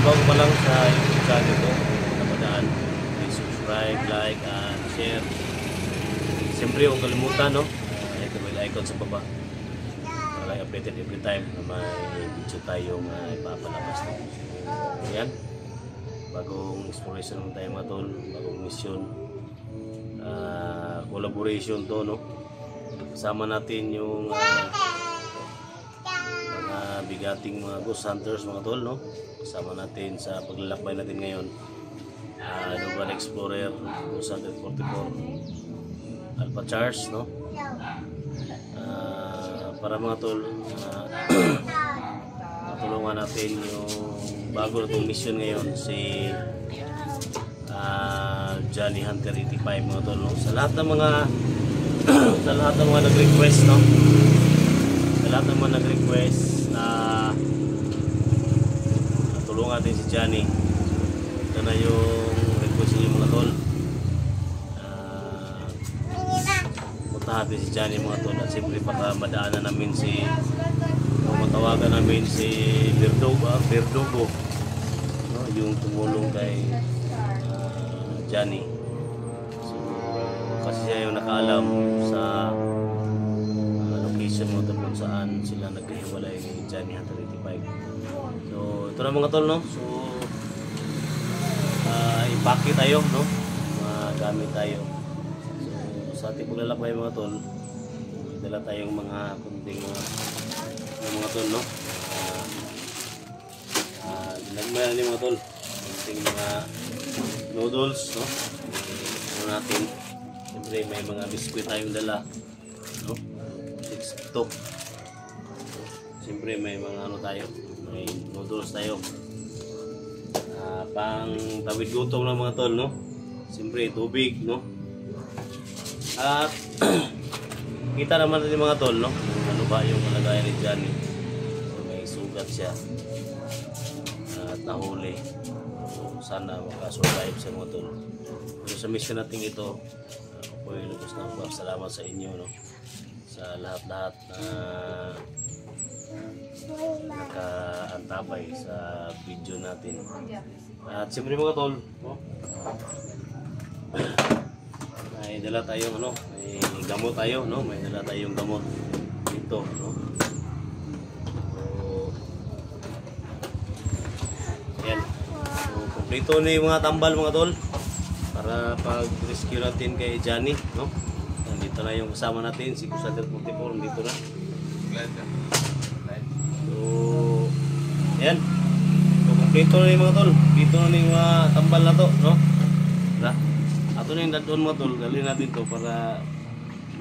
bago pa lang sa YouTube channel ko, napadaan, please subscribe, like, and share. Siyempre huwag kalimutan, no? Ito may icon sa baba para updated every time na may video tayong ipapalabas, no? Ayan, bagong exploration naman tayo mga tol, bagong mission, collaboration to, no? Kasama natin yung mga bigating mga ghost hunters mga tol, no? Kasama natin sa paglalakbay natin ngayon, Global Explorer 244 Alpha Charge, no? Para mga tol, matulungan natin yung bago na itong mission ngayon, si Johnny Hunter 85 mga tol, no? Sa lahat ng mga sa lahat ng mga nag-request, no? Sa lahat ng mga nag-request na tulungan natin si Johnny, ito na yung request niyo mga tol. Puntahan natin si Johnny mga tol, at siyempre para madaanan namin si, matawagan namin si Verdugo, no? Yung tumulong kay Johnny. Kasi siya yung nakaalam sa location mo kung saan sila nagkahiwalay ni Johnny Hunter 85. So ito na mga tol, no? So impake tayo, no? Magamit tayo. So sa ating paglalakbay mga tol, dala tayong mga kunting mga tol, no? Dinagmayan ni mga tol, kunting mga noodles, no? Ano natin, siyempre may mga biskuit tayong dala, no? 6 to. Siyempre may mga ano tayo, may noodles tayo, pang tawid gutom ng mga tol, no? Siyempre tubig, no? At kita naman natin mga tol, no? Ano ba yung kalagayan ni Johnny? So, may sugat siya at nahuli. So, sana makasurvive sa mga tol. Pero sa mission natin ito, ako ay lubos na salamat sa inyo, no? Sa lahat-lahat na nakaantabay sa video natin. At siyempre mga tol, no? May dala tayong ano, may gamot tayo, no? May dala tayong gamot dito, no? Yan. So, kompleto na yung mga tambal mga tol para pag-rescue natin kay Johnny, no? Nandito na yung kasama natin, si Kusader 44, nandito na. So, yan. So, kompleto na yung mga tol. Dito na yung mga tambal na to, no? Tara. Ato na yung dadon mga tol, galin natin to para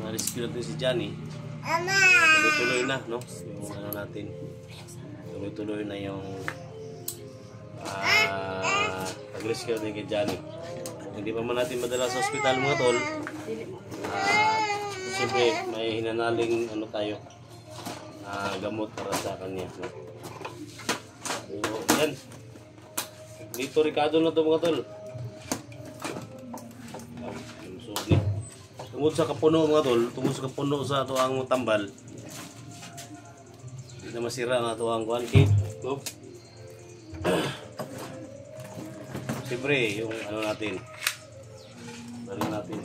ma-rescue natin si Johnny. Tuloy-tuloy na, no? Yung ano natin, tuloy-tuloy na yung pag-rescue natin kay Johnny. Hindi pa man natin madala sa ospital mga tol, siyempre may hinanaling ano tayo, gamot para sa kanya, no? So, yan. Dito Ricardo na to mga tol. Tungod sa kapuno mga tol, tungod sa kapuno sa ito ang tambal, hindi na masira ang ito ang kit. So, siyempre yung ano natin, balik natin.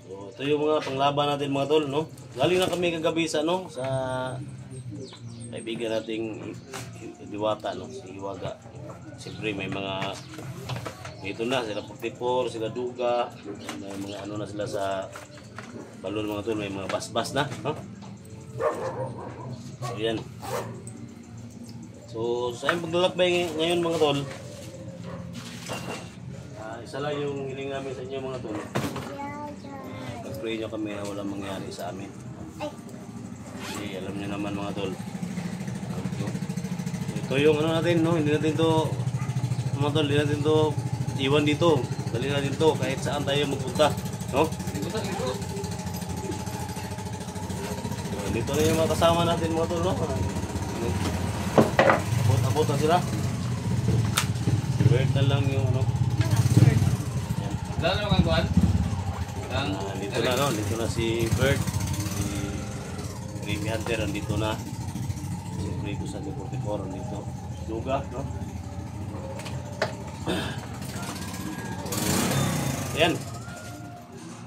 So, ito yung mga panglaban natin mga tol, no? Galing na kami kagabi sa ano, sa kaibigan nating Diwata, no? Si Iwaga. Siyempre may mga ito na, sila 44, sila Duga, may mga ano na sila sa balon mga tol, may mga bas-bas na, huh? So yan. So sa ayong paglalakbay ngayon mga tol, isa lang yung hiling namin sa inyo mga tol, pag-pray nyo kami na walang mangyari sa amin. Kasi alam nyo naman mga tol, ito yung ano natin, no? Hindi natin to mga tol, hindi natin to iwan dito, dali natin to kahit saan tayo magpunta, no? Dito na yung mga kasama natin mga tol, no? Abot na sila. Bird na lang yung ano. Lalo kang kuhan? Dito na, no? Dito na si Bird, si Gravy Hunter, nandito na. Siyempre ito sa 44 dito. Luga, no? Ayan.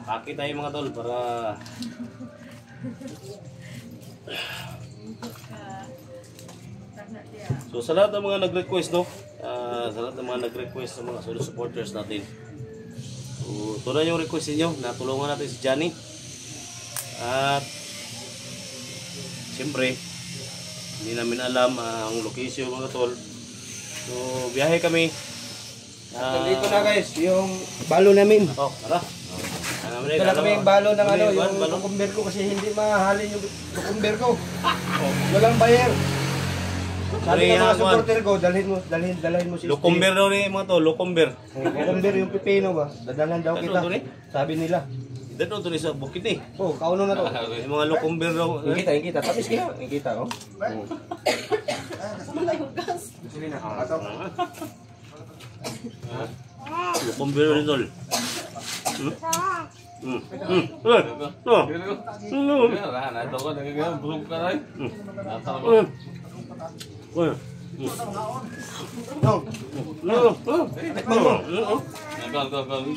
Paki tayo mga tol para so sa lahat ng mga nag-request, no? Sa lahat ng mga nag-request sa mga solid supporters natin. So, ito na yung request niyo na tulungan natin si Johnny. At siyempre, hindi namin alam ang location mga tol. So, biyahe kami. Dito na guys, yung balo namin. Oh, tara. Ito na kami yung balo ng ano, yung cucumber ko kasi hindi mahalin yung cucumber ko. Walang bayer. Sabi ng mga supporter ko, dalhin mo si Lukumber daw ni mga tol, lukumber. Cucumber yung pipino ba? Dadalan daw kita. Sabi nila. Dito to ni sa bukid eh. Oh, kauno na to. Yung mga lukumber daw. Yung kita. Tapos kaya, yung kita, oh. Sige na, ato. Lukumber ni tol.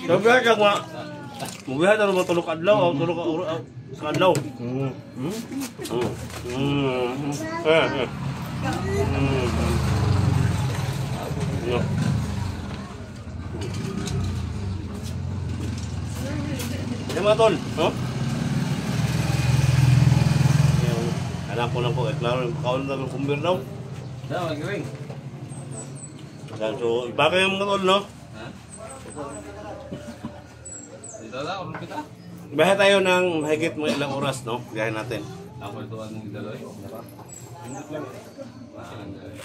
Sabi ka nga, mubihan na naman tulog adlaw, tulog sa adlaw. Yan mga tol, anak ko lang po, klaro yung pakawan na ng kumbir daw. So, ibaka yung mga tol, no? Biyahe tayo ng higit mga ilang oras, no? Biyahe natin.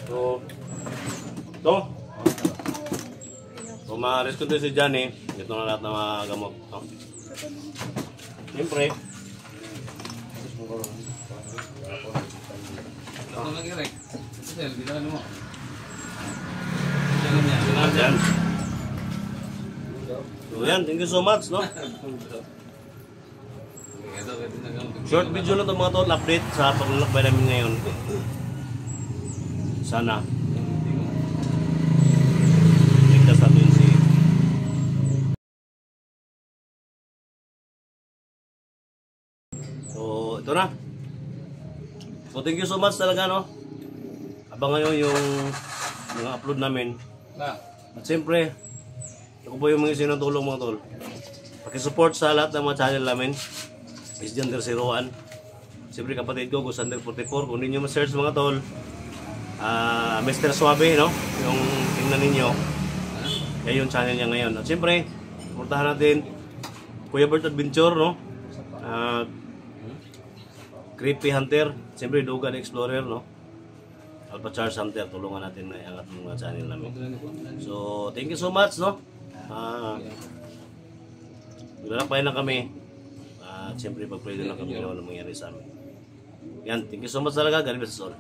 So, ito. Kung ma-rescue si Johnny, ito na lahat ng mga gamot. No? Siyempre. So yan, thank you so much, no? Short video lang ito mga tol, update sa paglalakbay namin ngayon. Sana ligtas natin si so ito na. So thank you so much talaga, no? Abangan nyo yung mga upload namin. At siyempre, ako po yung mga sinutulong mga tol. Pakisupport sa lahat ng mga channel namin. Is Gender 01. Siyempre kapatid ko, Gusander 44. Kung hindi nyo ma-search mga tol, Mr. Suave, no? Yung tingnan ninyo. Yan yung channel niya ngayon. At siyempre, supportahan natin Kuya Bert Adventure, no? Creepy Hunter. Siyempre, Dugan Explorer, no? Alpha Charles Hunter. Tulungan natin na iangat ng mga channel namin. So, thank you so much, no? Maglalakbay na kami. Siyempre, pag-pray na lang kami ginawa ng mangyari sa amin. Yan, thank you so much talaga. God bless us all.